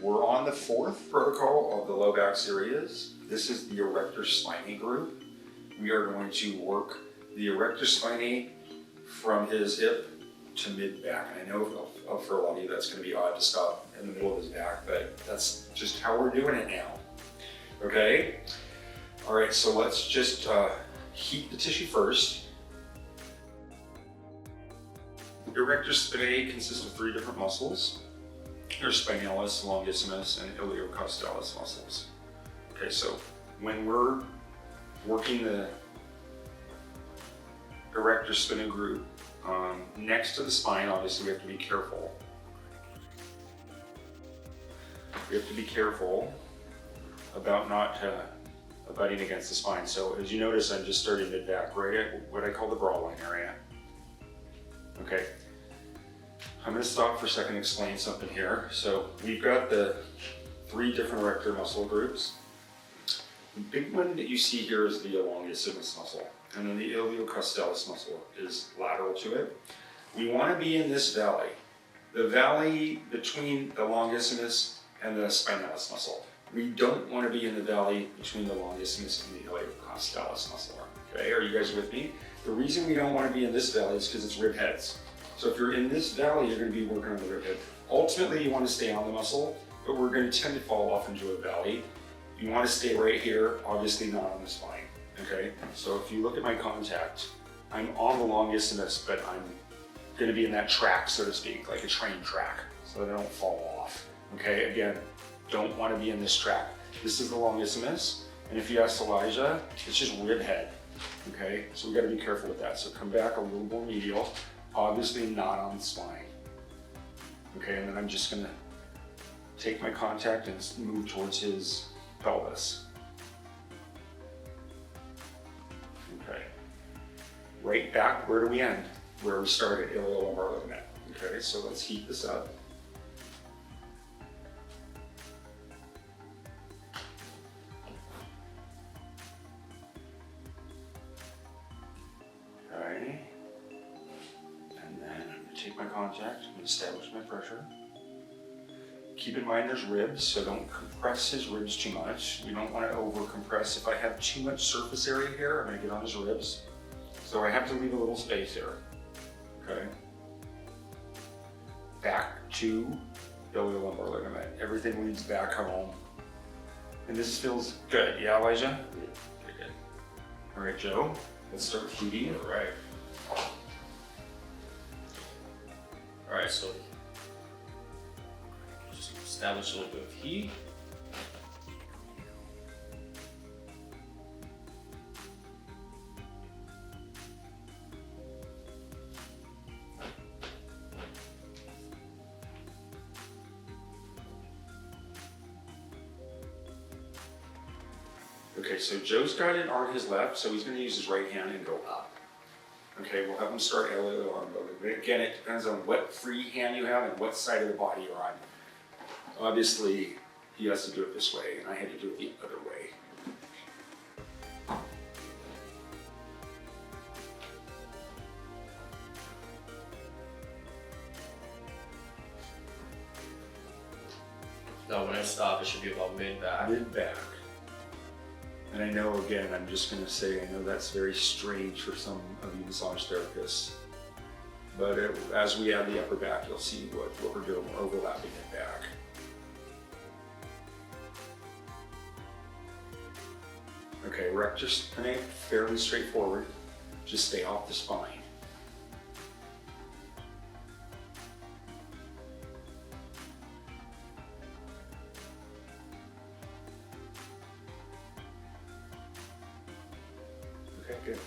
we're on the fourth protocol of the low back series. This is the Erector spinae group. We are going to work the Erector spinae from his hip to mid back. And I know for a lot of you that's going to be odd to stop in the middle of his back, but that's just how we're doing it now. Okay? All right, so let's just heat the tissue first. The Erector spinae consists of 3 different muscles. There's spinalis, longissimus, and iliocostalis muscles. Okay, so when we're working the Erector spinae group next to the spine, obviously we have to be careful. We have to be careful about not butting against the spine. So as you notice, I'm just starting mid-back, right at what I call the broad line area. Okay, I'm going to stop for a second and explain something here. So we've got the 3 different erector muscle groups. The big one that you see here is the longissimus muscle, and then the iliocostalis muscle is lateral to it. We want to be in this valley, the valley between the longissimus and the spinalis muscle. We don't want to be in the valley between the longissimus and the iliocostalis muscle. Okay, are you guys with me? The reason we don't want to be in this valley is because it's rib heads. So if you're in this valley, you're going to be working on the rib head. Ultimately, you want to stay on the muscle, but we're going to tend to fall off into a valley. You want to stay right here, obviously not on the spine. Okay, so if you look at my contact, I'm on the longissimus, but I'm going to be in that track, so to speak, like a train track, so that I don't fall off. Okay, again, don't want to be in this track. This is the longissimus, and if you ask Elijah, it's just rib head. Okay, so we got to be careful with that. So come back a little more medial, obviously not on the spine. Okay, and then I'm just going to take my contact and move towards his pelvis. Okay, right back, where do we end? Where we started, iliolumbar ligament. Okay, so let's heat this up. Okay, and then I'm going to take my contact and establish my pressure. Keep in mind there's ribs, so don't compress his ribs too much. We don't want to over compress. If I have too much surface area here, I'm going to get on his ribs. So I have to leave a little space here. Okay. Back to iliolumbar ligament. Everything leads back home. And this feels good. Yeah, Elijah? Okay, good. All right, Joe, let's start heating. All right. All right, so just establish a little bit of heat. Okay, so Joe's got it on his left, so he's going to use his right hand and go up. Okay, we'll have him start iliolumbar. Again, it depends on what free hand you have and what side of the body you're on. Obviously, he has to do it this way, and I had to do it the other way. Now when I stop, it should be about mid-back. Mid-back. And I know, again, I'm just going to say, I know that's very strange for some of you massage therapists. But as we add the upper back, you'll see what we're doing. We're overlapping it back. Okay, Erector spinae, fairly straightforward. Just stay off the spine. Okay, good.